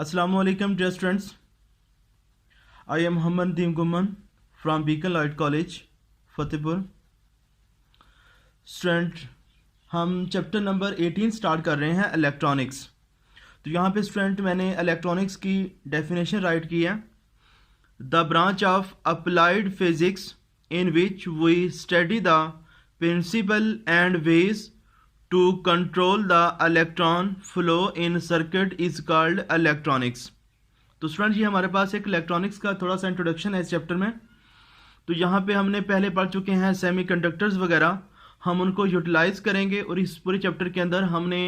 Assalamualaikum dear students. I am Muhammad Nadeem Gumman from Beacon Light College, Fatehpur. Student, हम chapter number 18 start कर रहे हैं electronics. तो यहाँ पे स्टूडेंट मैंने इलेक्ट्रॉनिक्स की डेफिनेशन राइट की है. The branch of applied physics in which we study the principle and ways to control the electron flow in circuit is called electronics. तो स्टूडेंट ये हमारे पास एक इलेक्ट्रॉनिक्स का थोड़ा सा इंट्रोडक्शन है इस चैप्टर में. तो यहाँ पे हमने पहले पढ़ चुके हैं सेमीकंडक्टर्स वगैरह, हम उनको यूटिलाइज करेंगे और इस पूरे चैप्टर के अंदर हमने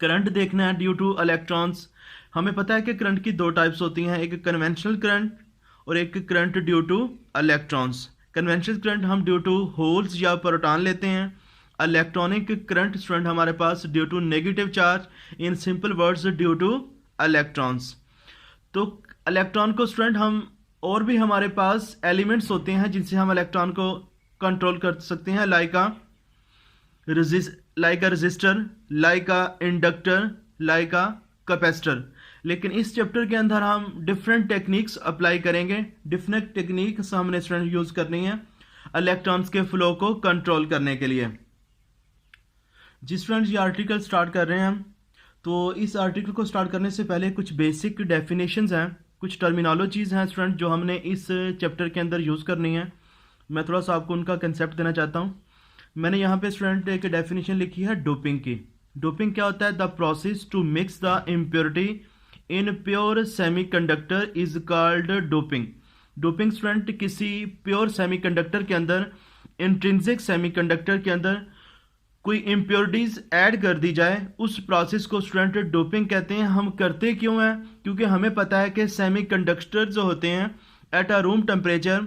करंट देखना है ड्यू टू इलेक्ट्रॉन्स. हमें पता है कि करंट की दो टाइप्स होती हैं, एक कन्वेंशनल करंट और एक current due to electrons. Conventional current हम ड्यू टू होल्स या प्रोटॉन लेते हैं. इलेक्ट्रॉनिक करंट स्टूडेंट हमारे पास due to negative charge, in simple words due to electrons. तो इलेक्ट्रॉन को स्टूडेंट हम और भी हमारे पास एलिमेंट्स होते हैं जिनसे हम इलेक्ट्रॉन को कंट्रोल कर सकते हैं, like a resistor, like a inductor, like a capacitor. लेकिन इस चैप्टर के अंदर हम डिफरेंट टेक्निक्स अप्लाई करेंगे. डिफरेंट टेक्निक्स हमने स्टूडेंट यूज करनी है इलेक्ट्रॉन्स के फ्लो को कंट्रोल करने के लिए. जिस स्टूडेंट ये आर्टिकल स्टार्ट कर रहे हैं हम, तो इस आर्टिकल को स्टार्ट करने से पहले कुछ बेसिक डेफिनेशंस हैं, कुछ टर्मिनोलॉजीज़ हैं स्टूडेंट जो हमने इस चैप्टर के अंदर यूज़ करनी है. मैं थोड़ा सा आपको उनका कंसेप्ट देना चाहता हूँ. मैंने यहाँ पे स्टूडेंट एक डेफिनेशन लिखी है डोपिंग की. डोपिंग क्या होता है? The process to mix the impurity in pure semiconductor is called doping. Doping student किसी प्योर सेमीकंडक्टर के अंदर, इंट्रिंसिक सेमीकंडक्टर के अंदर कोई इम्प्योरिटीज ऐड कर दी जाए, उस प्रोसेस को स्टूडेंट डोपिंग कहते हैं. हम करते क्यों हैं? क्योंकि हमें पता है कि सेमीकंडक्टर जो होते हैं at a room temperature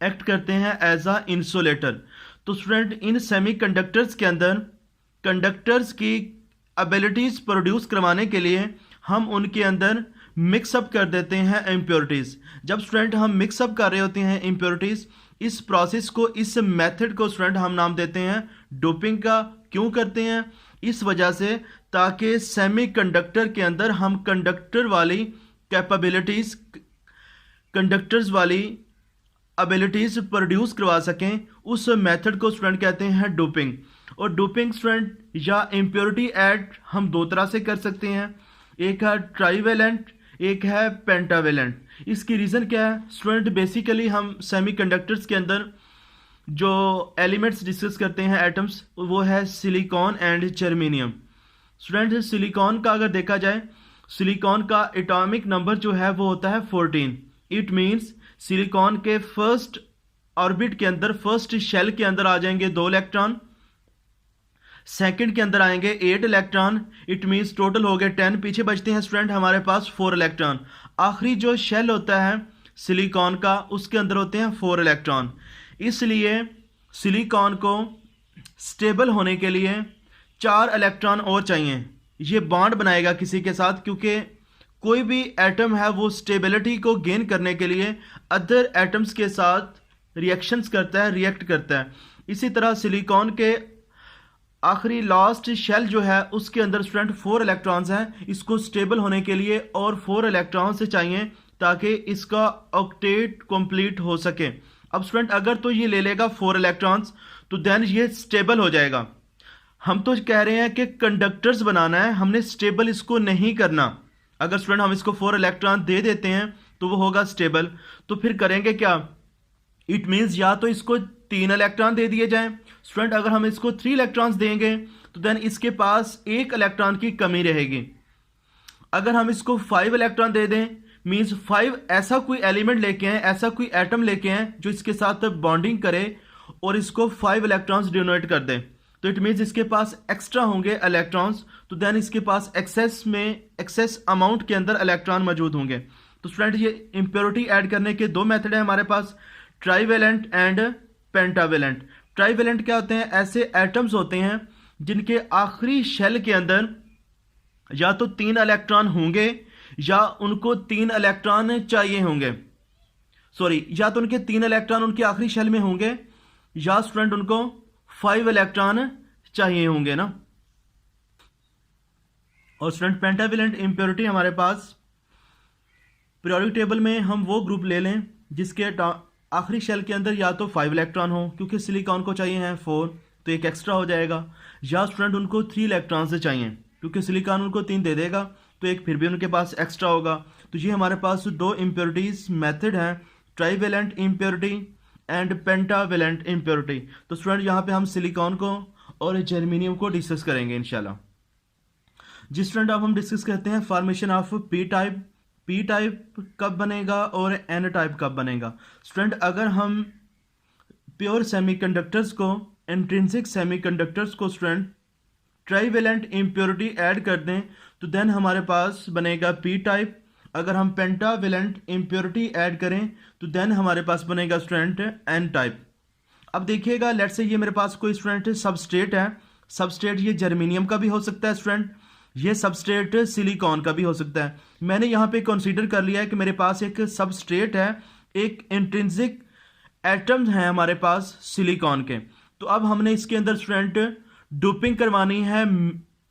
act करते हैं एज अ इंसुलेटर. तो स्टूडेंट इन सेमीकंडक्टर्स के अंदर कंडक्टर्स की एबिलिटीज प्रोड्यूस करवाने के लिए हम उनके अंदर मिक्सअप कर देते हैं इम्प्योरिटीज. जब स्टूडेंट हम मिक्सअप कर रहे होते हैं इम्प्योरिटीज, इस प्रोसेस को, इस मेथड को स्टूडेंट हम नाम देते हैं डोपिंग का. क्यों करते हैं? इस वजह से ताकि सेमीकंडक्टर के अंदर हम कंडक्टर वाली कैपेबिलिटीज, कंडक्टर्स वाली एबिलिटीज प्रोड्यूस करवा सकें. उस मेथड को स्टूडेंट कहते हैं डोपिंग. और डोपिंग स्टूडेंट या इम्प्योरिटी ऐड हम दो तरह से कर सकते हैं, एक है ट्राईवेलेंट, एक है पेंटावेलेंट. इसकी रीज़न क्या है? स्टूडेंट बेसिकली हम सेमीकंडक्टर्स के अंदर जो एलिमेंट्स डिस्कस करते हैं, एटम्स, वो है silicon and germanium. Student silicon का अगर देखा जाए, सिलिकॉन का एटॉमिक नंबर जो है वो होता है 14. इट मीन्स सिलिकॉन के फर्स्ट ऑर्बिट के अंदर, फर्स्ट शेल के अंदर आ जाएंगे 2 इलेक्ट्रॉन, सेकंड के अंदर आएंगे 8 इलेक्ट्रॉन. इट मीन्स टोटल हो गए 10. पीछे बचते हैं स्टूडेंट हमारे पास 4 इलेक्ट्रॉन. आखिरी जो शेल होता है सिलिकॉन का, उसके अंदर होते हैं 4 इलेक्ट्रॉन. इसलिए सिलिकॉन को स्टेबल होने के लिए 4 इलेक्ट्रॉन और चाहिए. ये बॉन्ड बनाएगा किसी के साथ, क्योंकि कोई भी एटम है वो स्टेबिलिटी को गेन करने के लिए अदर एटम्स के साथ रिएक्शंस करता है, रिएक्ट करता है. इसी तरह सिलिकॉन के आखिरी लास्ट शेल जो है उसके अंदर स्टूडेंट 4 इलेक्ट्रॉन्स हैं. इसको स्टेबल होने के लिए और 4 इलेक्ट्रॉन्स चाहिए ताकि इसका ऑक्टेट कंप्लीट हो सके. अब स्टूडेंट अगर तो ये ले लेगा 4 इलेक्ट्रॉन्स तो देन ये स्टेबल हो जाएगा. हम तो कह रहे हैं कि कंडक्टर्स बनाना है, हमने स्टेबल इसको नहीं करना. अगर स्टूडेंट हम इसको 4 इलेक्ट्रॉन दे देते हैं तो वो होगा स्टेबल. तो फिर करेंगे क्या? इट मीन्स या तो इसको 3 इलेक्ट्रॉन दे दिए जाएं. स्टूडेंट अगर हम इसको 3 इलेक्ट्रॉन्स देंगे तो देन इसके पास 1 इलेक्ट्रॉन की कमी रहेगी. अगर हम इसको 5 इलेक्ट्रॉन दे दें, मीन्स 5 ऐसा कोई एलिमेंट लेके आए, ऐसा कोई एटम लेके आए जो इसके साथ बॉन्डिंग करे और इसको 5 इलेक्ट्रॉन्स डोनेट कर दें, तो इट मीन्स इसके पास एक्स्ट्रा होंगे इलेक्ट्रॉन्स. तो देन इसके पास एक्सेस अमाउंट के अंदर इलेक्ट्रॉन मौजूद होंगे. तो स्टूडेंट ये इम्प्योरिटी ऐड करने के 2 मेथड है हमारे पास, ट्राईवेलेंट एंड पेंटावेलेंट. ट्राईवेलेंट क्या होते हैं? ऐसे एटम्स होते हैं जिनके आखिरी शेल के अंदर या तो 3 इलेक्ट्रॉन होंगे या उनको 3 इलेक्ट्रॉन चाहिए होंगे. या तो उनके 3 इलेक्ट्रॉन उनके आखिरी शेल में होंगे या स्टूडेंट उनको 5 इलेक्ट्रॉन चाहिए होंगे ना. और स्टूडेंट पेंटावेलेंट इम्प्योरिटी हमारे पास पीरियोडिक टेबल में हम वो ग्रुप ले लें जिसके आखिरी शेल के अंदर या तो 5 इलेक्ट्रॉन हो, क्योंकि सिलिकॉन को चाहिए हैं 4 तो एक एक्स्ट्रा हो जाएगा, या स्टूडेंट उनको 3 इलेक्ट्रॉन से चाहिए क्योंकि सिलिकॉन उनको 3 दे देगा तो एक फिर भी उनके पास एक्स्ट्रा होगा। तो ये हमारे पास 2 इम्प्योरिटीज मेथड हैं, trivalent impurity and pentavalent impurity. तो स्टूडेंट यहाँ पे हम सिलिकॉन को और जर्मेनियम को डिस्कस करेंगे इंशाल्लाह। जिस स्टूडेंट अब हम डिस्कस करते हैं formation of P type. P type कब बनेगा और एन टाइप कब बनेगा। स्टूडेंट अगर हम प्योर सेमीकंडक्टर्स को, इंट्रिंसिक सेमीकंडक्टर्स को स्टूडेंट ट्राईवेलेंट इम्प्योरिटी ऐड कर दें तो देन हमारे पास बनेगा पी टाइप। अगर हम पेंटावेलेंट इम्प्योरिटी ऐड करें तो देन हमारे पास बनेगा स्टूडेंट एन टाइप। अब देखिएगा, लेट से ये मेरे पास कोई स्टूडेंट सबस्ट्रेट है, सबस्ट्रेट ये जर्मेनियम का भी हो सकता है स्टूडेंट, ये सबस्ट्रेट सिलिकॉन का भी हो सकता है। मैंने यहाँ पे कंसीडर कर लिया है कि मेरे पास एक सबस्ट्रेट है, एक इंट्रिंसिक एटम्स हैं हमारे पास सिलिकॉन के। तो अब हमने इसके अंदर स्टूडेंट डोपिंग करवानी है,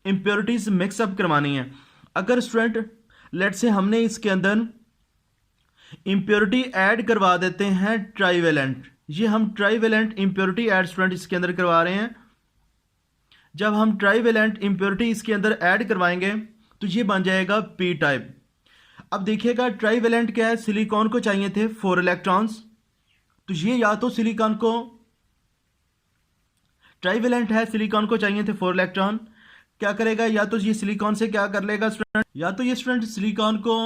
इम्प्योरिटीज मिक्सअप करवानी है। अगर स्टूडेंट लेट से हमने इसके अंदर इम्प्योरिटी ऐड करवा देते हैं ट्राईवेलेंट, ये हम ट्राईवेलेंट इम्प्योरिटी ऐड स्टूडेंट इसके अंदर करवा रहे हैं। जब हम ट्राईवेलेंट इम्प्योरिटी इसके अंदर ऐड करवाएंगे तो ये बन जाएगा पी टाइप। अब देखिएगा ट्राईवेलेंट क्या है, सिलिकॉन को चाहिए थे 4 इलेक्ट्रॉन्स, तो ये या तो सिलिकॉन को, ट्राईवेलेंट है सिलिकॉन को चाहिए थे 4 इलेक्ट्रॉन, क्या करेगा या तो ये सिलिकॉन से क्या कर लेगा स्टूडेंट, या तो ये स्टूडेंट सिलिकॉन को,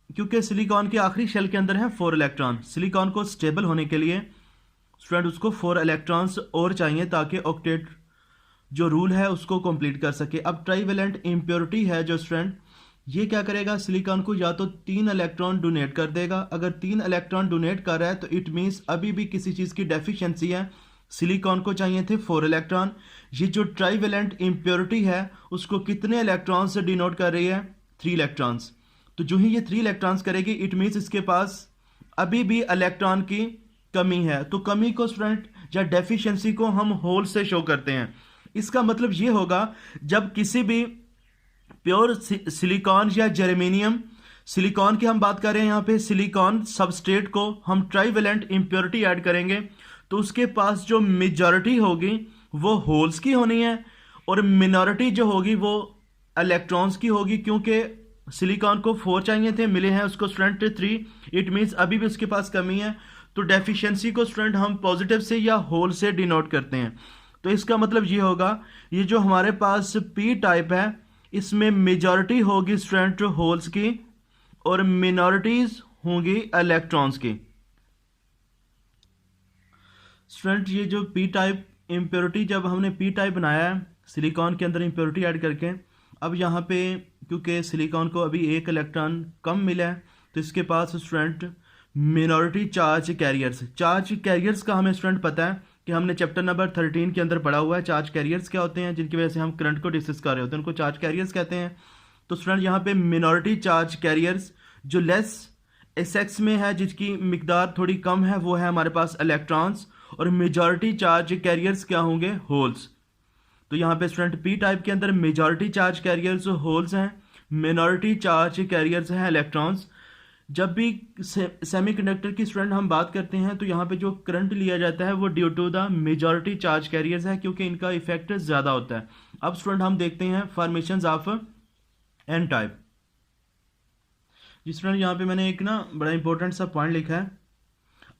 क्योंकि सिलिकॉन के आखिरी शेल के अंदर है 4 इलेक्ट्रॉन, सिलिकॉन को स्टेबल होने के लिए स्टूडेंट उसको 4 इलेक्ट्रॉन्स और चाहिए ताकि ऑक्टेट जो रूल है उसको कंप्लीट कर सके। अब ट्राईवेलेंट इम्प्योरिटी है जो स्टूडेंट, ये क्या करेगा, सिलिकॉन को या तो 3 इलेक्ट्रॉन डोनेट कर देगा। अगर 3 इलेक्ट्रॉन डोनेट कर रहा है तो इट मीन्स अभी भी किसी चीज़ की डेफिशिएंसी है, सिलिकॉन को चाहिए थे 4 इलेक्ट्रॉन। ये जो ट्राईवेलेंट इम्प्योरिटी है उसको कितने इलेक्ट्रॉन से डिनोट कर रही है, 3 इलेक्ट्रॉन्स। तो जो ही ये 3 इलेक्ट्रॉन्स करेगी इट मीन्स इसके पास अभी भी इलेक्ट्रॉन की कमी है। तो कमी को स्टूडेंट या डेफिशिएंसी को हम होल से शो करते हैं। इसका मतलब ये होगा जब किसी भी प्योर सिलिकॉन या जर्मेनियम, सिलिकॉन की हम बात कर रहे हैं यहाँ पे, सिलिकॉन सबस्ट्रेट को हम ट्राईवेलेंट इम्प्योरिटी ऐड करेंगे तो उसके पास जो मेजॉरिटी होगी वो होल्स की होनी है और मिनॉरिटी जो होगी वो इलेक्ट्रॉन्स की होगी। क्योंकि सिलिकॉन को 4 चाहिए थे, मिले हैं उसको स्टूडेंट 3, इट मीन्स अभी भी उसके पास कमी है। तो डेफिशिएंसी को स्टूडेंट हम पॉजिटिव से या होल से डिनोट करते हैं। तो इसका मतलब ये होगा, ये जो हमारे पास पी टाइप है इसमें मेजॉरिटी होगी स्टूडेंट होल्स की और मिनॉरिटीज होंगी इलेक्ट्रॉन्स की। स्टूडेंट ये जो पी टाइप इम्प्योरिटी, जब हमने पी टाइप बनाया है सिलिकॉन के अंदर इम्प्योरिटी ऐड करके, अब यहाँ पे क्योंकि सिलिकॉन को अभी 1 इलेक्ट्रॉन कम मिला है तो इसके पास स्टूडेंट मिनॉरिटी चार्ज कैरियर्स का हमें स्टूडेंट पता है कि हमने चैप्टर नंबर 13 के अंदर पढ़ा हुआ है। चार्ज कैरियर्स क्या होते हैं, जिनकी वजह से हम करंट को डिस्कस कर रहे होते हैं, उनको चार्ज कैरियर्स कहते हैं। तो स्टूडेंट यहाँ पे मिनॉरिटी चार्ज कैरियर्स जो लेस एसेक्स में है, जिसकी मिकदार थोड़ी कम है, वो है हमारे पास इलेक्ट्रॉन्स, और मेजॉरिटी चार्ज कैरियर्स क्या होंगे, होल्स। तो यहाँ पे स्टूडेंट पी टाइप के अंदर मेजॉरिटी चार्ज कैरियर्स होल्स हैं, मिनॉरिटी चार्ज कैरियर्स हैं इलेक्ट्रॉन्स। जब भी सेमीकंडक्टर की स्टूडेंट हम बात करते हैं तो यहाँ पे जो करंट लिया जाता है वो due to the majority charge carriers है, क्योंकि इनका इफेक्ट ज़्यादा होता है। अब स्टूडेंट हम देखते हैं formations of n type. Student यहाँ पे मैंने एक ना बड़ा इंपॉर्टेंट सा पॉइंट लिखा है।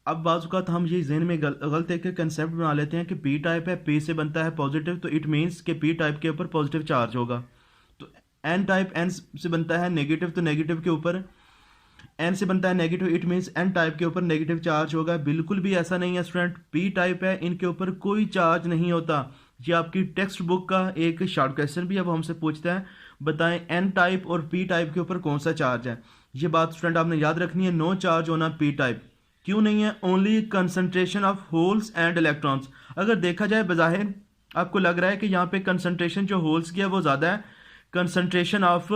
अब बाज़ औक़ात हम ये ज़हन में गलत एक कंसेप्ट बना लेते हैं कि पी टाइप है, पी से बनता है पॉजिटिव, तो इट मीन्स कि पी टाइप के ऊपर पॉजिटिव चार्ज होगा। तो एन टाइप एन से बनता है नेगेटिव, तो नेगेटिव के ऊपर एन से बनता है negative, it means n type के ऊपर नेगेटिव चार्ज होगा। बिल्कुल भी ऐसा नहीं है स्टूडेंट, पी टाइप है इनके ऊपर कोई चार्ज नहीं होता। ये आपकी टेक्स्ट बुक का एक शॉर्ट क्वेश्चन भी अब हमसे पूछता है, बताएं एन टाइप और पी टाइप के ऊपर कौन सा चार्ज है। ये बात स्टूडेंट आपने याद रखनी है, नो चार्ज होना पी टाइप। क्यों नहीं है, only concentration of holes and electrons. अगर देखा जाए बज़ाहिर आपको लग रहा है कि यहाँ पे कंसंट्रेशन जो होल्स की है वो ज़्यादा है, कंसंट्रेशन ऑफ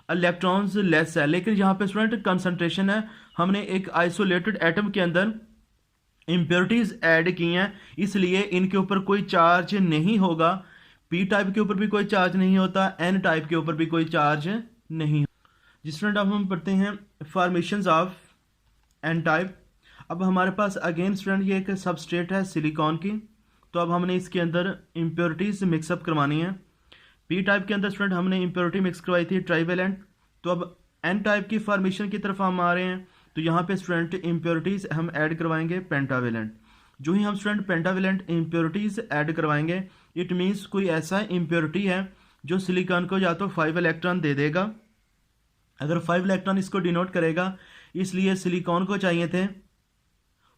इलेक्ट्रॉन्स लेस है, लेकिन यहाँ पे स्टूडेंट कंसंट्रेशन है। हमने एक आइसोलेटेड एटम के अंदर इम्प्योरिटीज ऐड की हैं, इसलिए इनके ऊपर कोई चार्ज नहीं होगा। पी टाइप के ऊपर भी कोई चार्ज नहीं होता, एन टाइप के ऊपर भी कोई चार्ज नहीं। जिस फ्रेंड अब हम पढ़ते हैं फॉर्मेशंस ऑफ एन टाइप। अब हमारे पास अगेन स्टूडेंट ये एक सबस्ट्रेट है सिलिकॉन की, तो अब हमने इसके अंदर इम्प्योरिटीज मिक्सअप करवानी है। पी टाइप के अंदर स्टूडेंट हमने इम्प्योरिटी मिक्स करवाई थी ट्राइवेलेंट, तो अब एन टाइप की फॉर्मेशन की तरफ हम आ रहे हैं, तो यहाँ पे स्टूडेंट इम्प्योरिटीज हम ऐड करवाएंगे पेंटावेलेंट। जो ही हम स्टूडेंट पेंटावेलेंट इम्प्योरिटीज ऐड करवाएंगे, इट मीन्स कोई ऐसा इम्प्योरिटी है जो सिलिकॉन को या तो 5 इलेक्ट्रॉन दे देगा, अगर 5 इलेक्ट्रॉन इसको डिनोट करेगा, इसलिए सिलिकॉन को चाहिए थे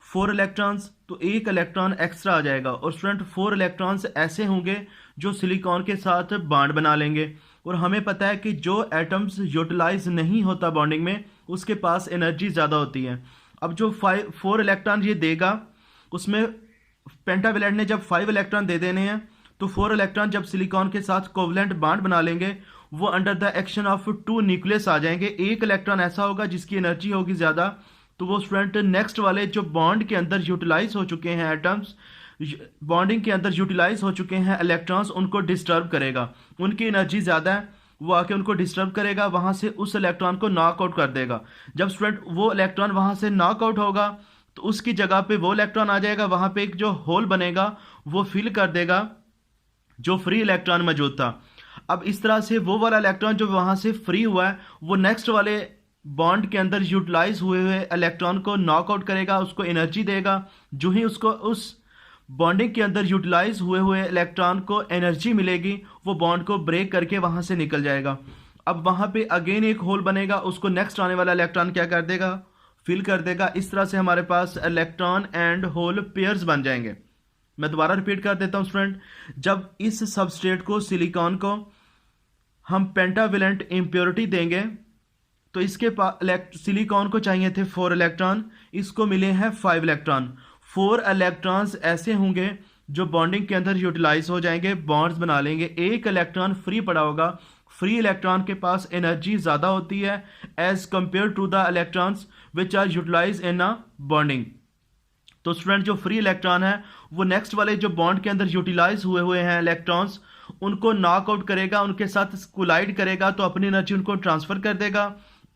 4 इलेक्ट्रॉन्स, तो 1 इलेक्ट्रॉन एक्स्ट्रा आ जाएगा। और स्टूडेंट 4 इलेक्ट्रॉन्स ऐसे होंगे जो सिलिकॉन के साथ बॉन्ड बना लेंगे, और हमें पता है कि जो एटम्स यूटिलाइज नहीं होता बॉन्डिंग में, उसके पास एनर्जी ज़्यादा होती है। अब जो 4 इलेक्ट्रॉन ये देगा, उसमें पेंटावेलेंट ने जब 5 इलेक्ट्रॉन दे देने हैं, तो 4 इलेक्ट्रॉन जब सिलिकॉन के साथ कोवलेंट बॉन्ड बना लेंगे, वो under the action of 2 nucleus आ जाएंगे। 1 इलेक्ट्रॉन ऐसा होगा जिसकी एनर्जी होगी ज़्यादा, तो वो स्टूडेंट नेक्स्ट वाले जो बॉन्ड के अंदर यूटिलाइज हो चुके हैं एटम्स, बॉन्डिंग के अंदर यूटिलाइज हो चुके हैं इलेक्ट्रॉन्स, उनको डिस्टर्ब करेगा। उनकी एनर्जी ज़्यादा है, वो आके उनको डिस्टर्ब करेगा, वहाँ से उस इलेक्ट्रॉन को नॉकआउट कर देगा। जब स्टूडेंट वो इलेक्ट्रॉन वहाँ से नॉकआउट होगा, तो उसकी जगह पे वो इलेक्ट्रॉन आ जाएगा, वहाँ पे एक जो होल बनेगा वो फिल कर देगा जो फ्री इलेक्ट्रॉन मौजूद था। अब इस तरह से वो वाला इलेक्ट्रॉन जो वहाँ से फ्री हुआ है, वो नेक्स्ट वाले बॉन्ड के अंदर यूटिलाइज हुए हुए इलेक्ट्रॉन को नॉकआउट करेगा, उसको एनर्जी देगा। जो ही उसको उस बॉन्डिंग के अंदर यूटिलाइज हुए हुए इलेक्ट्रॉन को एनर्जी मिलेगी, वो बॉन्ड को ब्रेक करके वहाँ से निकल जाएगा। अब वहाँ पे अगेन एक होल बनेगा, उसको नेक्स्ट आने वाला इलेक्ट्रॉन क्या कर देगा, फिल कर देगा। इस तरह से हमारे पास इलेक्ट्रॉन एंड होल पेयर्स बन जाएंगे। मैं दोबारा रिपीट कर देता हूँ स्टूडेंट, जब इस सबस्ट्रेट को सिलिकॉन को हम पेंटावेलेंट इम्प्योरिटी देंगे, तो इसके पास सिलिकॉन को चाहिए थे 4 इलेक्ट्रॉन, इसको मिले हैं 5 इलेक्ट्रॉन। 4 इलेक्ट्रॉन्स ऐसे होंगे जो बॉन्डिंग के अंदर यूटिलाइज हो जाएंगे, बॉन्ड्स बना लेंगे। 1 इलेक्ट्रॉन फ्री पड़ा होगा, फ्री इलेक्ट्रॉन के पास एनर्जी ज़्यादा होती है as compared to the electrons which are utilize in a bonding. तो स्टूडेंट जो फ्री इलेक्ट्रॉन है, वो नेक्स्ट वाले जो बॉन्ड के अंदर यूटिलाइज हुए हैं इलेक्ट्रॉन्स, उनको नॉकआउट करेगा, उनके साथ कोलाइड करेगा, तो अपनी एनर्जी उनको ट्रांसफर कर देगा।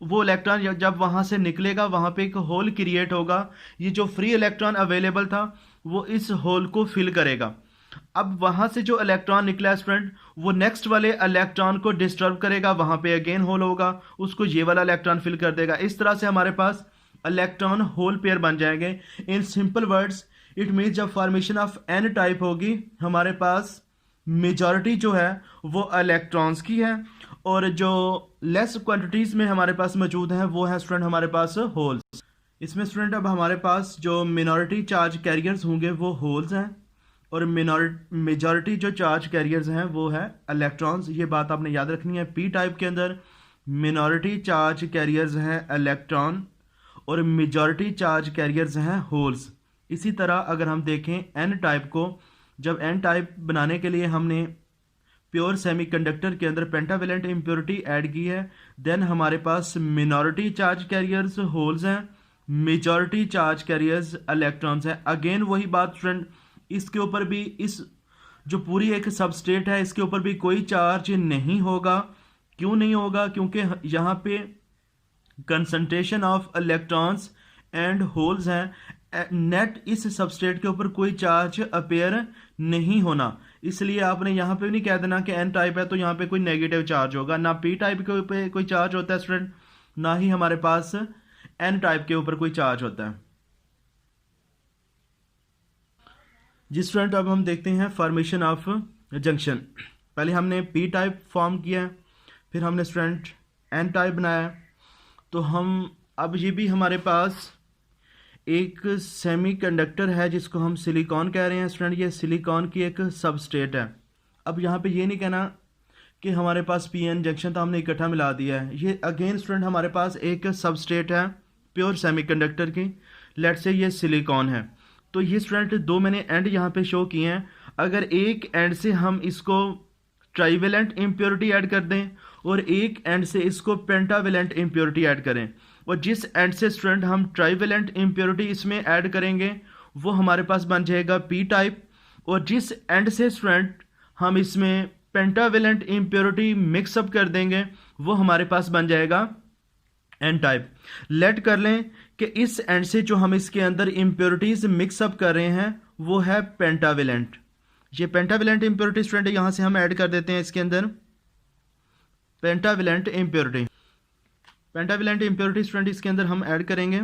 वो इलेक्ट्रॉन जब वहाँ से निकलेगा, वहाँ पे एक होल क्रिएट होगा। ये जो फ्री इलेक्ट्रॉन अवेलेबल था, वो इस होल को फिल करेगा। अब वहाँ से जो इलेक्ट्रॉन निकला स्टूडेंट, वो नेक्स्ट वाले इलेक्ट्रॉन को डिस्टर्ब करेगा, वहाँ पे अगेन होल होगा, उसको ये वाला इलेक्ट्रॉन फिल कर देगा। इस तरह से हमारे पास इलेक्ट्रॉन होल पेयर बन जाएंगे। इन सिंपल वर्ड्स इट मीन्स जब फॉर्मेशन ऑफ एन टाइप होगी, हमारे पास मेजॉरिटी जो है वो इलेक्ट्रॉन्स की है, और जो लेस क्वांटिटीज में हमारे पास मौजूद है वो है स्टूडेंट हमारे पास होल्स। इसमें स्टूडेंट अब हमारे पास जो मिनॉरिटी चार्ज कैरियर्स होंगे वो होल्स हैं, और मेजॉरिटी जो चार्ज कैरियर्स हैं वो है इलेक्ट्रॉन्स। ये बात आपने याद रखनी है। पी टाइप के अंदर मिनॉरिटी चार्ज कैरियर्स हैं इलेक्ट्रॉन, और मेजॉरिटी चार्ज कैरियर्स हैं होल्स। इसी तरह अगर हम देखें एन टाइप को, जब एन टाइप बनाने के लिए हमने प्योर सेमीकंडक्टर के अंदर पेंटावेलेंट इम्प्योरिटी ऐड की है, देन हमारे पास मिनॉरिटी चार्ज कैरियर्स होल्स हैं, मेजॉरिटी चार्ज कैरियर्स इलेक्ट्रॉन्स हैं। अगेन वही बात स्टूडेंट, इसके ऊपर भी इस जो पूरी एक सबस्टेट है, इसके ऊपर भी कोई चार्ज नहीं होगा। क्यों नहीं होगा? क्योंकि यहाँ पे concentration of electrons and holes हैं, नेट इस सबस्टेट के ऊपर कोई चार्ज अपेयर नहीं होना। इसलिए आपने यहाँ पे भी नहीं कह देना कि एन टाइप है तो यहाँ पे कोई नेगेटिव चार्ज होगा। ना पी टाइप के ऊपर कोई चार्ज होता है स्टूडेंट, ना ही हमारे पास एन टाइप के ऊपर कोई चार्ज होता है। जी स्टूडेंट, अब हम देखते हैं फॉर्मेशन ऑफ जंक्शन। पहले हमने पी टाइप फॉर्म किया, फिर हमने स्टूडेंट एन टाइप बनाया। तो हम अब ये भी हमारे पास एक सेमीकंडक्टर है जिसको हम सिलिकॉन कह रहे हैं स्टूडेंट। ये सिलिकॉन की एक सबस्टेट है। अब यहाँ पे ये नहीं कहना कि हमारे पास पी एन जंक्शन था, हमने इकट्ठा मिला दिया है। ये अगेन स्टूडेंट हमारे पास एक सबस्टेट है प्योर सेमीकंडक्टर की। लेट से ये सिलिकॉन है। तो ये स्टूडेंट दो मैंने एंड यहाँ पे शो किए हैं। अगर एक एंड से हम इसको ट्राइवेलेंट इम्प्योरिटी ऐड कर दें और एक एंड से इसको पेंटावेलेंट इम्प्योरिटी ऐड करें, और जिस एंड से स्टूडेंट हम ट्राइवेलेंट इम्प्योरिटी इसमें ऐड करेंगे वो हमारे पास बन जाएगा पी टाइप, और जिस एंड से स्टूडेंट हम इसमें पेंटावेलेंट इम्प्योरिटी मिक्सअप कर देंगे, वो हमारे पास बन जाएगा एन टाइप। लेट कर लें कि इस एंड से जो हम इसके अंदर इम्प्योरिटीज मिक्सअप कर रहे हैं वो है पेंटावेलेंट। ये पेंटावेलेंट इम्प्योरिटी स्टूडेंट यहाँ से हम ऐड कर देते हैं इसके अंदर pentavalent impurity. Pentavalent impurity student इसके अंदर हम ऐड करेंगे।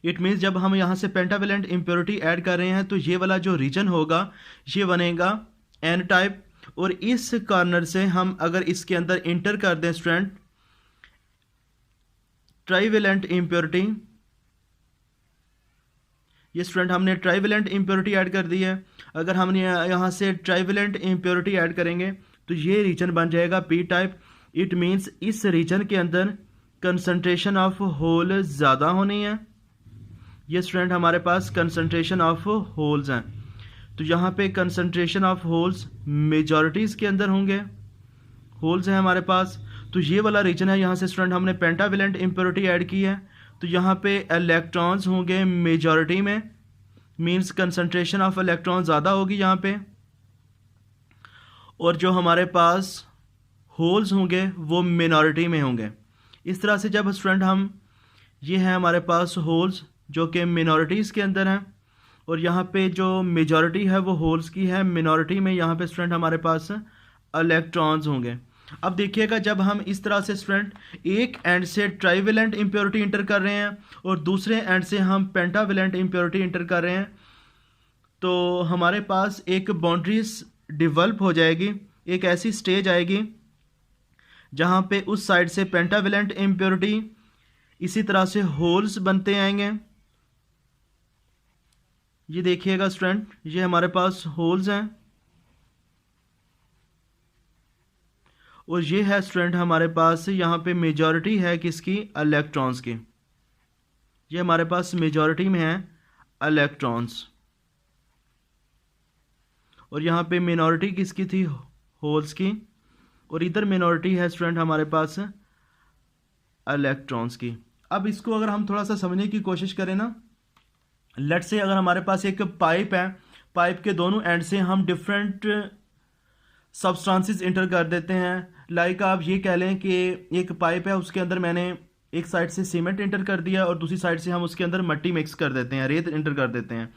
इट मीन्स जब हम यहाँ से पेंटावेलेंट इम्प्योरिटी ऐड कर रहे हैं तो ये वाला जो रीजन होगा ये बनेगा एन टाइप, और इस कॉर्नर से हम अगर इसके अंदर इंटर कर दें स्टूडेंट ट्राइवेलेंट इम्प्योरिटी, ये स्टूडेंट हमने ट्राइवेलेंट इम्प्योरिटी ऐड कर दी है। अगर हम यहाँ से ट्राइवेलेंट इम्प्योरिटी ऐड करेंगे तो ये रीजन बन जाएगा पी टाइप। इट मीन्स इस रीजन के अंदर कंसंट्रेशन ऑफ होल ज़्यादा होनी है। ये स्टूडेंट हमारे पास कंसंट्रेशन ऑफ होल्स हैं, तो यहाँ पे कंसंट्रेशन ऑफ होल्स मेजॉरिटीज़ के अंदर होंगे, होल्स हैं हमारे पास। तो ये वाला रीजन है, यहाँ से स्टूडेंट हमने पेंटावेलेंट इम्प्योरिटी ऐड की है, तो यहाँ पे इलेक्ट्रॉन्स होंगे मेजॉरिटी में, मींस कंसंट्रेशन ऑफ इलेक्ट्रॉन ज़्यादा होगी यहाँ पे, और जो हमारे पास होल्स होंगे वो मिनॉरिटी में होंगे। इस तरह से जब स्टूडेंट हम ये है हमारे पास होल्स जो कि मिनॉरिटीज़ के अंदर हैं, और यहाँ पे जो मेजॉरिटी है वो होल्स की है, मिनॉरिटी में यहाँ पे स्टूडेंट हमारे पास इलेक्ट्रॉन्स होंगे। अब देखिएगा जब हम इस तरह से स्टूडेंट एक एंड से ट्राइवेलेंट इम्प्योरिटी इंटर कर रहे हैं और दूसरे एंड से हम पेंटावेलेंट इम्प्योरिटी इंटर कर रहे हैं, तो हमारे पास एक बाउंड्रीज डिवेल्प हो जाएगी, एक ऐसी स्टेज आएगी जहाँ पे उस साइड से पेंटावेलेंट इम्प्योरिटी इसी तरह से होल्स बनते आएंगे। ये देखिएगा स्टूडेंट, ये हमारे पास होल्स हैं, और ये है स्टूडेंट हमारे पास यहाँ पे मेजॉरिटी है किसकी, इलेक्ट्रॉन्स की। ये हमारे पास मेजॉरिटी में है इलेक्ट्रॉन्स, और यहाँ पे मिनॉरिटी किसकी थी, होल्स की, और इधर मिनॉरिटी है स्टूडेंट हमारे पास इलेक्ट्रॉन्स की। अब इसको अगर हम थोड़ा सा समझने की कोशिश करें ना, लेट से अगर हमारे पास एक पाइप है, पाइप के दोनों एंड से हम डिफरेंट सब्सटेंसेस इंटर कर देते हैं। लाइक आप ये कह लें कि एक पाइप है, उसके अंदर मैंने एक साइड से सीमेंट इंटर कर दिया और दूसरी साइड से हम उसके अंदर मिट्टी मिक्स कर देते हैं, रेत इंटर कर देते हैं।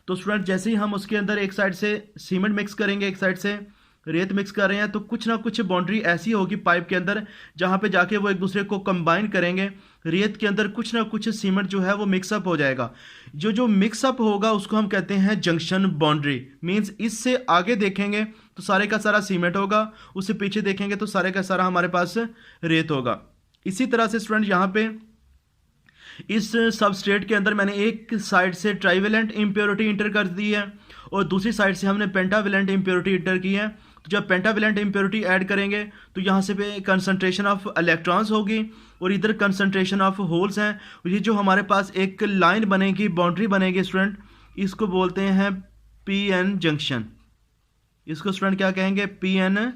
तो स्टूडेंट जैसे ही हम उसके अंदर एक साइड से सीमेंट मिक्स करेंगे, एक साइड से रेत मिक्स कर रहे हैं, तो कुछ ना कुछ बाउंड्री ऐसी होगी पाइप के अंदर जहाँ पे जाके वो एक दूसरे को कंबाइन करेंगे। रेत के अंदर कुछ ना कुछ सीमेंट जो है वो मिक्सअप हो जाएगा। जो मिक्सअप होगा उसको हम कहते हैं जंक्शन बाउंड्री। मींस इससे आगे देखेंगे तो सारे का सारा सीमेंट होगा, उससे पीछे देखेंगे तो सारे का सारा हमारे पास रेत होगा। इसी तरह से स्टूडेंट यहाँ पे इस सबस्ट्रेट के अंदर मैंने एक साइड से ट्राइवेलेंट इम्प्योरिटी इंटर कर दी है और दूसरी साइड से हमने पेंटावेलेंट इम्प्योरिटी इंटर की है। तो जब पेंटावेलेंट इम्प्योरिटी ऐड करेंगे तो यहाँ से पे कंसंट्रेशन ऑफ इलेक्ट्रॉन्स होगी और इधर कंसंट्रेशन ऑफ होल्स हैं। ये जो हमारे पास एक लाइन बनेगी, बाउंड्री बनेगी स्टूडेंट, इसको बोलते हैं पी एन जंक्शन। इसको स्टूडेंट क्या कहेंगे, पी एन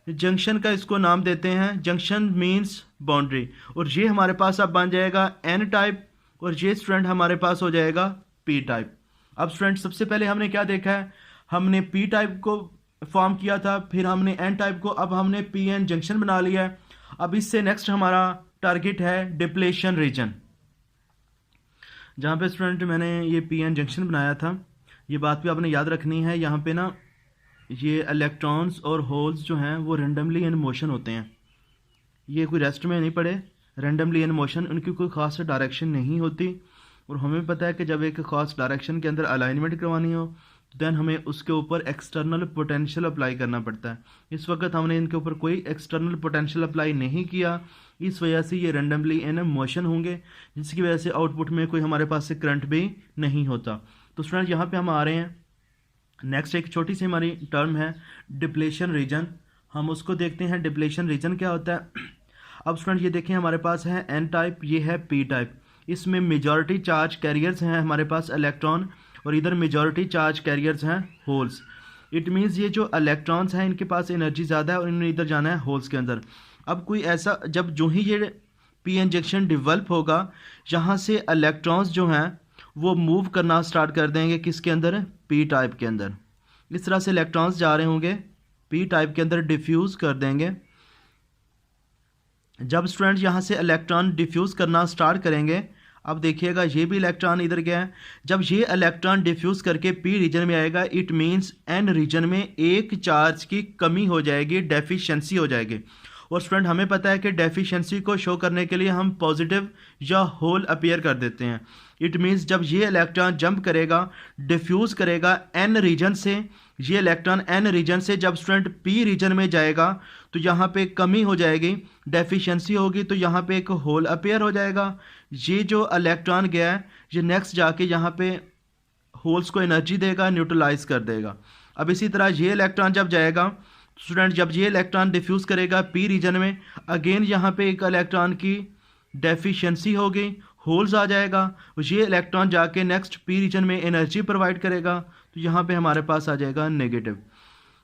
जंक्शन का इसको नाम देते हैं। जंक्शन मीन्स बाउंड्री, और ये हमारे पास अब बन जाएगा एन टाइप और ये स्टूडेंट हमारे पास हो जाएगा पी टाइप। अब स्टूडेंट सबसे पहले हमने क्या देखा है, हमने पी टाइप को फॉर्म किया था, फिर हमने एन टाइप को, अब हमने पी एन जंक्शन बना लिया है। अब इससे नेक्स्ट हमारा टारगेट है डिप्लेशन रीजन, जहाँ पे स्टूडेंट मैंने ये पी एन जंक्शन बनाया था। ये बात भी आपने याद रखनी है, यहाँ पे ना ये इलेक्ट्रॉन्स और होल्स जो हैं वो रेंडमली इन मोशन होते हैं। ये कोई रेस्ट में नहीं पड़े, रेंडमली इन मोशन, उनकी कोई ख़ास डायरेक्शन नहीं होती। और हमें पता है कि जब एक ख़ास डायरेक्शन के अंदर अलाइनमेंट करवानी हो देन हमें उसके ऊपर एक्सटर्नल पोटेंशियल अप्लाई करना पड़ता है। इस वक्त हमने इनके ऊपर कोई एक्सटर्नल पोटेंशियल अप्लाई नहीं किया, इस वजह से ये रेंडमली इन मोशन होंगे, जिसकी वजह से आउटपुट में कोई हमारे पास से करंट भी नहीं होता। तो स्टूडेंट यहाँ पे हम आ रहे हैं, नेक्स्ट एक छोटी सी हमारी टर्म है डिप्लेशन रीजन, हम उसको देखते हैं। डिप्लेशन रीजन क्या होता है। अब स्टूडेंट ये देखें, हमारे पास है एन टाइप, ये है पी टाइप। इसमें मेजॉरिटी चार्ज कैरियर्स हैं हमारे पास इलेक्ट्रॉन, और इधर मेजॉरिटी चार्ज कैरियर्स हैं होल्स। इट मीन्स ये जो इलेक्ट्रॉन्स हैं इनके पास एनर्जी ज़्यादा है और इन्हें इधर जाना है होल्स के अंदर। अब कोई ऐसा, जब जो ही ये पी एन जंक्शन डिवेल्प होगा, यहाँ से इलेक्ट्रॉन्स जो हैं वो मूव करना स्टार्ट कर देंगे किसके अंदर, पी टाइप के अंदर। इस तरह से इलेक्ट्रॉन्स जा रहे होंगे पी टाइप के अंदर, डिफ्यूज़ कर देंगे। जब स्टूडेंट यहाँ से इलेक्ट्रॉन डिफ्यूज़ करना स्टार्ट करेंगे, अब देखिएगा ये भी इलेक्ट्रॉन इधर गया है। जब ये इलेक्ट्रॉन डिफ्यूज़ करके पी रीजन में आएगा, इट मीन्स एन रीजन में एक चार्ज की कमी हो जाएगी, डेफिशिएंसी हो जाएगी। और स्टूडेंट हमें पता है कि डेफिशिएंसी को शो करने के लिए हम पॉजिटिव या होल अपीयर कर देते हैं। इट मीन्स जब ये इलेक्ट्रॉन जंप करेगा, डिफ्यूज़ करेगा एन रीजन से, ये इलेक्ट्रॉन एन रीजन से जब स्टूडेंट पी रीजन में जाएगा तो यहाँ पे कमी हो जाएगी, डेफिशिएंसी होगी, तो यहाँ पे एक होल अपीयर हो जाएगा। ये जो इलेक्ट्रॉन गया है ये नेक्स्ट जाके यहाँ पे होल्स को एनर्जी देगा, न्यूट्रलाइज कर देगा। अब इसी तरह ये इलेक्ट्रॉन जब जाएगा स्टूडेंट, जब ये इलेक्ट्रॉन डिफ्यूज़ करेगा पी रीजन में, अगेन यहाँ पे एक इलेक्ट्रॉन की डेफिशिएंसी होगी, होल्स आ जाएगा। ये इलेक्ट्रॉन जाके नेक्स्ट पी रीजन में एनर्जी प्रोवाइड करेगा, तो यहाँ पे हमारे पास आ जाएगा नेगेटिव।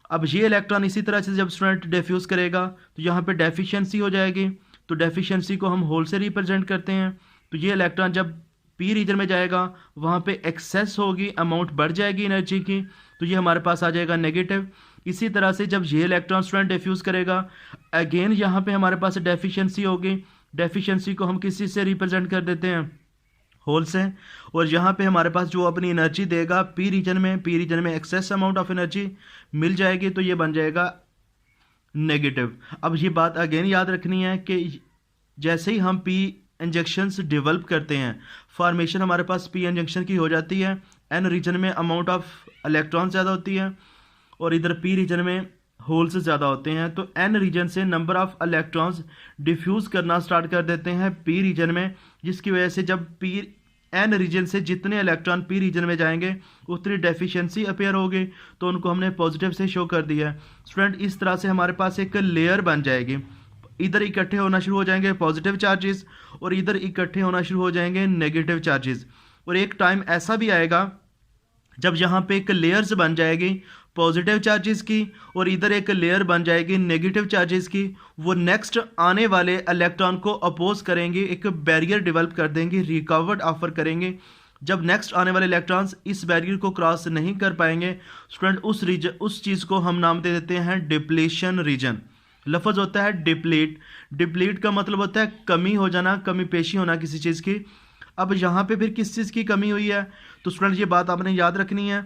अब ये इलेक्ट्रॉन इसी तरह से जब स्टूडेंट डिफ्यूज़ करेगा तो यहाँ पे डेफिशिएंसी हो जाएगी, तो डेफिशिएंसी को हम होल से रिप्रेजेंट करते हैं। तो ये इलेक्ट्रॉन जब पी रीजन में जाएगा वहाँ पे एक्सेस होगी, अमाउंट बढ़ जाएगी एनर्जी की, तो ये हमारे पास आ जाएगा नेगेटिव। इसी तरह से जब ये इलेक्ट्रॉन स्टूडेंट डिफ्यूज़ करेगा, अगेन यहाँ पे हमारे पास डेफिशिएंसी होगी, डेफिशिएंसी को हम किसी से रिप्रेजेंट कर देते हैं, होल से। और यहाँ पे हमारे पास जो अपनी एनर्जी देगा पी रीजन में एक्सेस अमाउंट ऑफ एनर्जी मिल जाएगी, तो ये बन जाएगा नेगेटिव। अब ये बात अगेन याद रखनी है कि जैसे ही हम पी इंजेक्शंस डेवलप करते हैं, फॉर्मेशन हमारे पास पी इंजेक्शन की हो जाती है, एन रीजन में अमाउंट ऑफ इलेक्ट्रॉन ज़्यादा होती है और इधर पी रीजन में होल्स ज़्यादा होते हैं, तो एन रीजन से नंबर ऑफ इलेक्ट्रॉन्स डिफ्यूज़ करना स्टार्ट कर देते हैं पी रीजन में, जिसकी वजह से जब पी एन रीजन से जितने इलेक्ट्रॉन पी रीजन में जाएंगे उतनी डेफिशिएंसी अपीयर होगी, तो उनको हमने पॉजिटिव से शो कर दिया है। स्टूडेंट इस तरह से हमारे पास एक लेयर बन जाएगी, इधर इकट्ठे होना शुरू हो जाएंगे पॉजिटिव चार्जेस और इधर इकट्ठे होना शुरू हो जाएंगे नेगेटिव चार्जेस। और एक टाइम ऐसा भी आएगा जब यहाँ पे एक लेयर्स बन जाएगी पॉजिटिव चार्जेस की और इधर एक लेयर बन जाएगी नेगेटिव चार्जेस की, वो नेक्स्ट आने वाले इलेक्ट्रॉन को अपोज करेंगे, एक बैरियर डेवलप कर देंगे, रिकवर्ड ऑफर करेंगे। जब नेक्स्ट आने वाले इलेक्ट्रॉन्स इस बैरियर को क्रॉस नहीं कर पाएंगे स्टूडेंट, उस चीज़ को हम नाम दे देते हैं डिप्लेशन रीजन। लफ्ज़ होता है डिप्लीट, डिप्लीट का मतलब होता है कमी हो जाना, कमी पेशी होना किसी चीज़ की। अब यहाँ पे फिर किस चीज़ की कमी हुई है, तो स्टूडेंट ये बात आपने याद रखनी है।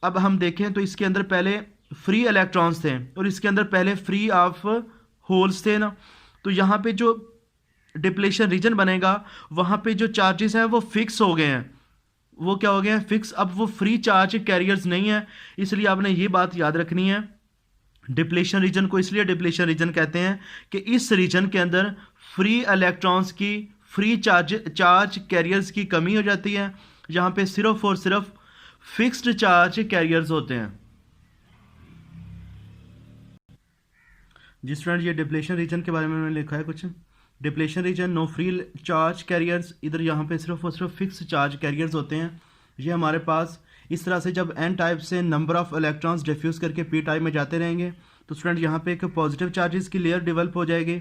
अब हम देखें तो इसके अंदर पहले फ्री इलेक्ट्रॉन्स थे और इसके अंदर पहले फ्री ऑफ होल्स थे ना, तो यहाँ पे जो डिप्लेशन रीजन बनेगा वहाँ पे जो चार्जेस हैं वो फिक्स हो गए हैं, वो क्या हो गए हैं फिक्स। अब वो फ्री चार्ज कैरियर्स नहीं है, इसलिए आपने ये बात याद रखनी है। डिप्लेशन रीजन को इसलिए डिप्लेशन रीजन कहते हैं कि इस रीजन के अंदर फ्री इलेक्ट्रॉन्स की, फ्री चार्ज कैरियर्स की कमी हो जाती है, यहाँ पे सिर्फ और सिर्फ फिक्स्ड चार्ज कैरियर्स होते हैं। जी स्टूडेंट, ये डिप्लेशन रीजन के बारे में मैंने लिखा है कुछ। Depletion region no free charge carriers, इधर यहाँ पे सिर्फ और सिर्फ फिक्स चार्ज कैरियर्स होते हैं। ये हमारे पास इस तरह से जब एन टाइप से नंबर ऑफ इलेक्ट्रॉन्स डिफ्यूज़ करके पी टाइप में जाते रहेंगे तो स्टूडेंट यहाँ पे एक पॉजिटिव चार्जेस की लेयर डेवलप हो जाएगी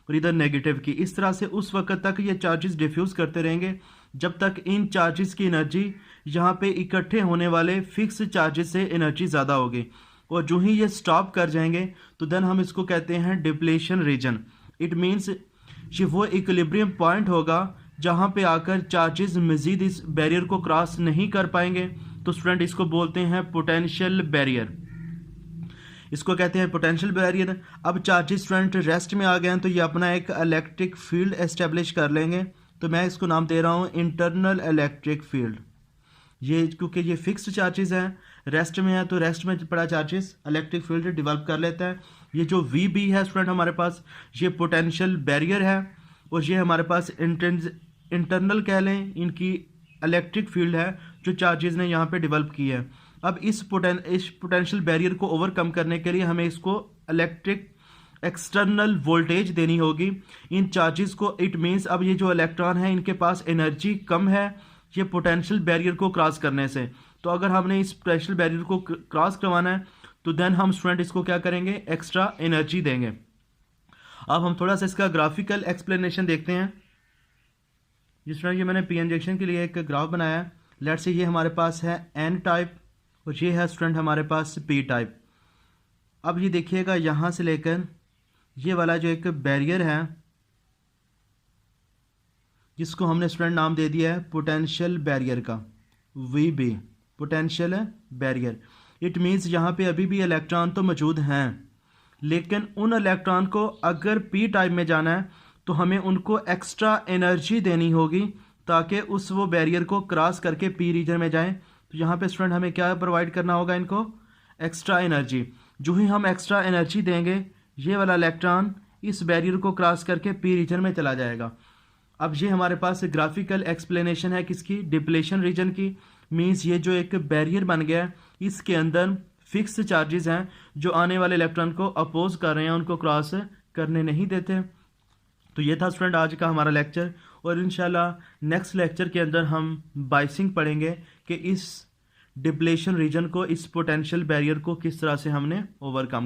और इधर नेगेटिव की। इस तरह से उस वक्त तक ये चार्जेस डिफ्यूज़ करते रहेंगे जब तक इन चार्जेस की एनर्जी यहाँ पे इकट्ठे होने वाले फिक्स चार्जेस से एनर्जी ज़्यादा होगी, और जो ही ये स्टॉप कर जाएंगे तो देन हम इसको कहते हैं डिप्लेशन रीजन। इट मीन्स ये वो इक्विलिब्रियम पॉइंट होगा जहाँ पे आकर चार्जेस मज़ीद इस बैरियर को क्रॉस नहीं कर पाएंगे, तो स्टूडेंट इसको बोलते हैं पोटेंशियल बैरियर, इसको कहते हैं पोटेंशियल बैरियर। अब चार्जेस स्टूडेंट रेस्ट में आ गए हैं तो ये अपना एक इलेक्ट्रिक फील्ड एस्टेब्लिश कर लेंगे, तो मैं इसको नाम दे रहा हूँ इंटरनल इलेक्ट्रिक फील्ड। ये क्योंकि ये फिक्स्ड चार्जेस हैं, रेस्ट में है, तो रेस्ट में पड़ा चार्जेस इलेक्ट्रिक फील्ड डेवलप कर लेता है। ये जो वी बी है स्टूडेंट हमारे पास, ये पोटेंशियल बैरियर है और ये हमारे पास इंटरनल कह लें इनकी इलेक्ट्रिक फील्ड है जो चार्जेस ने यहाँ पे डेवलप की है। अब इस पोटेंशियल बैरियर को ओवरकम करने के लिए हमें इसको इलेक्ट्रिक एक्सटर्नल वोल्टेज देनी होगी इन चार्जेस को। इट मीन्स अब ये जो इलेक्ट्रॉन है इनके पास एनर्जी कम है ये पोटेंशियल बैरियर को क्रॉस करने से, तो अगर हमने इस पोटेंशियल बैरियर को क्रॉस करवाना है तो देन हम स्टूडेंट इसको क्या करेंगे, एक्स्ट्रा एनर्जी देंगे। अब हम थोड़ा सा इसका ग्राफिकल एक्सप्लेनेशन देखते हैं। जिस तरह ये मैंने पी इंजेक्शन के लिए एक ग्राफ बनाया है, लेट्स से ये हमारे पास है एन टाइप और ये है स्टूडेंट हमारे पास पी टाइप। अब ये देखिएगा यहाँ से लेकर ये वाला जो एक बैरियर है जिसको हमने स्टूडेंट नाम दे दिया है पोटेंशियल बैरियर का, V B, potential barrier. It means यहाँ पे अभी भी इलेक्ट्रॉन तो मौजूद हैं, लेकिन उन इलेक्ट्रॉन को अगर पी टाइप में जाना है तो हमें उनको एक्स्ट्रा एनर्जी देनी होगी ताकि उस वो बैरियर को क्रॉस करके पी रीजन में जाएं। तो यहाँ पे स्टूडेंट हमें क्या प्रोवाइड करना होगा, इनको एक्स्ट्रा एनर्जी। जो ही हम एक्स्ट्रा एनर्जी देंगे ये वाला इलेक्ट्रॉन इस बैरियर को क्रॉस करके पी रीजन में चला जाएगा। अब ये हमारे पास ग्राफिकल एक्सप्लेनेशन है किसकी, डिप्लेशन रीजन की। मीन्स ये जो एक बैरियर बन गया है इसके अंदर फिक्स चार्जेस हैं जो आने वाले इलेक्ट्रॉन को अपोज कर रहे हैं, उनको क्रॉस करने नहीं देते। तो ये था स्टूडेंट आज का हमारा लेक्चर, और इंशाल्लाह नेक्स्ट लेक्चर के अंदर हम बाइसिंग पढ़ेंगे कि इस डिप्लेशन रीजन को, इस पोटेंशियल बैरियर को किस तरह से हमने ओवरकम